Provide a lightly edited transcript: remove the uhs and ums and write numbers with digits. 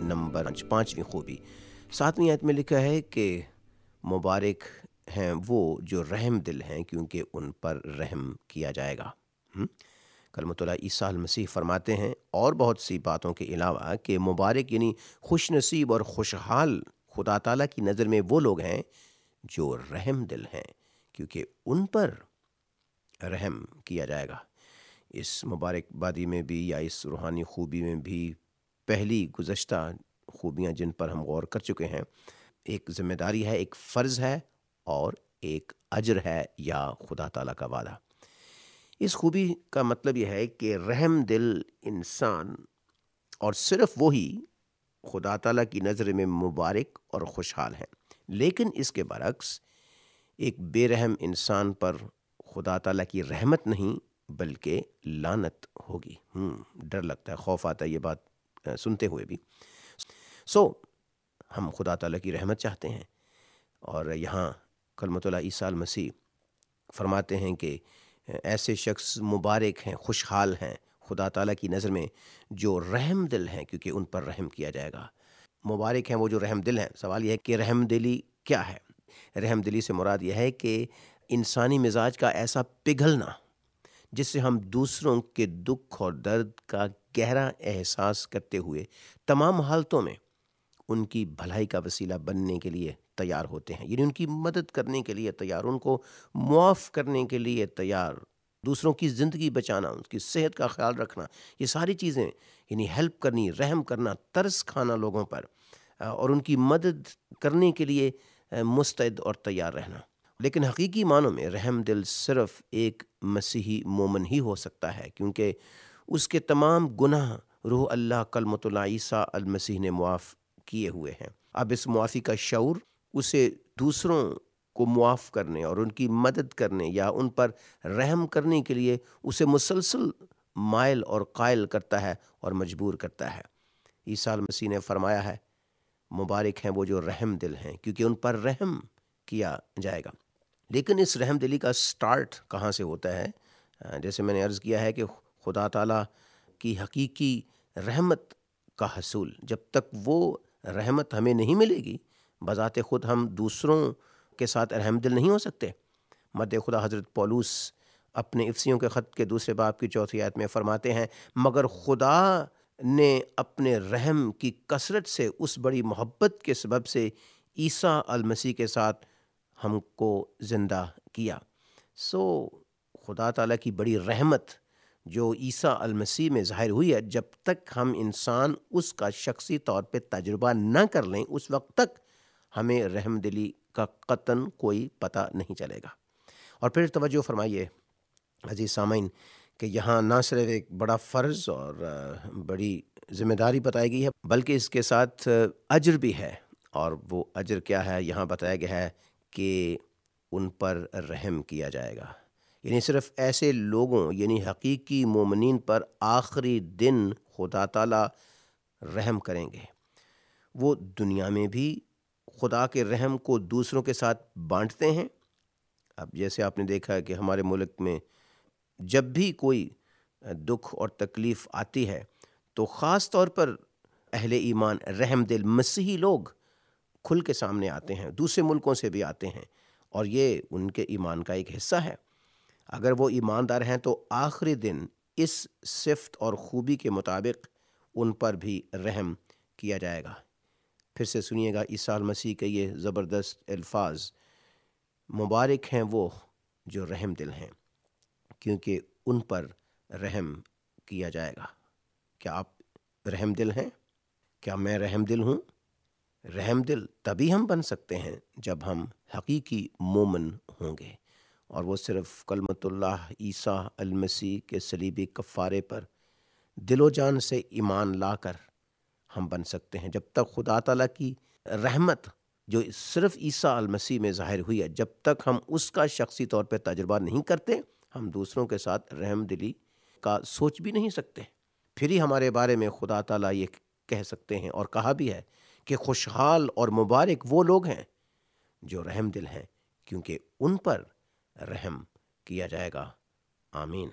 Number 5, 5वीं खूबी 7वीं आयत में लिखा है कि मुबारक हैं वो जो रहम दिल हैं क्योंकि उन पर रहम किया जाएगा। कलमतुल्लाह ईसा अल मसीह फरमाते हैं और बहुत सी बातों के अलावा कि मुबारक यानी खुश नसीब और खुशहाल खुदा ताला की नज़र में वो लोग हैं जो रहम दिल हैं क्योंकि उन पर रहम किया जाएगा। इस मुबारकबादी में भी या इस रूहानी खूबी में भी पहली गुज़श्ता खूबियाँ जिन पर हम गौर कर चुके हैं, एक ज़िम्मेदारी है, एक फ़र्ज़ है और एक अजर है या खुदा ताला का वादा। इस खूबी का मतलब यह है कि रहम दिल इंसान और सिर्फ वही खुदा ताला की नज़र में मुबारक और खुशहाल हैं। लेकिन इसके बरक्स एक बेरहम इंसान पर खुदा ताला की रहमत नहीं बल्कि लानत होगी। डर लगता है, खौफ आता है ये बात सुनते हुए भी। हम खुदा ताला की रहमत चाहते हैं और यहाँ कलमतुल्लाह ईसा अल मसीह फरमाते हैं कि ऐसे शख्स मुबारक हैं, खुशहाल हैं खुदा ताला की नज़र में जो रहम दिल हैं क्योंकि उन पर रहम किया जाएगा। मुबारक हैं वो जो रहम दिल हैं। सवाल यह है कि रहम दिली क्या है? रहम दिली से मुराद यह है कि इंसानी मिजाज का ऐसा पिघलना जिससे हम दूसरों के दुख और दर्द का गहरा एहसास करते हुए तमाम हालतों में उनकी भलाई का वसीला बनने के लिए तैयार होते हैं, यानी उनकी मदद करने के लिए तैयार, उनको मुआफ़ करने के लिए तैयार, दूसरों की ज़िंदगी बचाना, उनकी सेहत का ख्याल रखना, ये सारी चीज़ें यानी हेल्प करनी, रहम करना, तरस खाना लोगों पर और उनकी मदद करने के लिए मुस्तैद और तैयार रहना। लेकिन हकीकी मानों में रहम दिल सिर्फ़ एक मसीही मोमिन ही हो सकता है क्योंकि उसके तमाम गुनाह रूह अल्लाह कलमतुल्लाह ईसा अल मसीह ने मुआफ़ किए हुए हैं। अब इस मुआफ़ी का शऊर उसे दूसरों को मुआफ़ करने और उनकी मदद करने या उन पर रहम करने के लिए उसे मुसलसल माइल और कायल करता है और मजबूर करता है। ईसा अल मसीह ने फरमाया है, मुबारक हैं वो जो रहम दिल हैं क्योंकि उन पर रहम किया जाएगा। लेकिन इस रहम दिली का स्टार्ट कहाँ से होता है? जैसे मैंने अर्ज़ किया है कि खुदा ताला की हकीकी रहमत का हसूल, जब तक वो रहमत हमें नहीं मिलेगी बज़ाते ख़ुद हम दूसरों के साथ रहम दिल नहीं हो सकते। मर्द खुदा हज़रत पौलुस अपने इफ़सियों के ख़त के 2 बाब की 4 आयत में फ़रमाते हैं, मगर खुदा ने अपने रहम की कसरत से उस बड़ी मोहब्बत के सबब से ईसा अल मसीह के साथ हमको ज़िंदा किया। खुदा ताला की बड़ी रहमत जो ईसा अल मसीह में ज़ाहिर हुई है, जब तक हम इंसान उसका शख्सी तौर पे तजुर्बा न कर लें उस वक्त तक हमें रहम दिली का कतन कोई पता नहीं चलेगा। और फिर तवज्जो फरमाइए अज़ीज़ सामईन कि यहाँ ना सिर्फ एक बड़ा फ़र्ज़ और बड़ी ज़िम्मेदारी बताई गई है बल्कि इसके साथ अजर भी है। और वो अजर क्या है? यहाँ बताया गया है कि उन पर रहम किया जाएगा, यानी सिर्फ ऐसे लोगों यानी हकीकी मोमिनीन पर आखिरी दिन खुदा ताला रहम करेंगे। वो दुनिया में भी खुदा के रहम को दूसरों के साथ बांटते हैं। अब जैसे आपने देखा है कि हमारे मुल्क में जब भी कोई दुख और तकलीफ़ आती है तो ख़ास तौर पर अहले ईमान रहम दिल मसीही लोग खुल के सामने आते हैं, दूसरे मुल्कों से भी आते हैं और ये उनके ईमान का एक हिस्सा है। अगर वो ईमानदार हैं तो आखिरी दिन इस सिफ़त और ख़ूबी के मुताबिक उन पर भी रहम किया जाएगा। फिर से सुनिएगा ईसा अल मसीह के ये ज़बरदस्त अल्फाज, मुबारक हैं वो जो रहम दिल हैं क्योंकि उन पर रहम किया जाएगा। क्या आप रहम दिल हैं? क्या मैं रहम दिल हूँ? रहम दिल तभी हम बन सकते हैं जब हम हकीकी मोमिन होंगे और वो सिर्फ़ कलमतुल्लाह ईसा अल मसीह के सलीबी कफ़ारे पर दिलो जान से ईमान लाकर हम बन सकते हैं। जब तक खुदा ताला की रहमत जो सिर्फ़ ईसा अल मसीह में ज़ाहिर हुई है, जब तक हम उसका शख्सी तौर पे तजुर्बा नहीं करते, हम दूसरों के साथ रहम दिली का सोच भी नहीं सकते। फिर ही हमारे बारे में खुदा ताला ये कह सकते हैं और कहा भी है कि खुशहाल और मुबारक वो लोग हैं जो रहम दिल हैं क्योंकि उन पर रहम किया जाएगा। आमीन।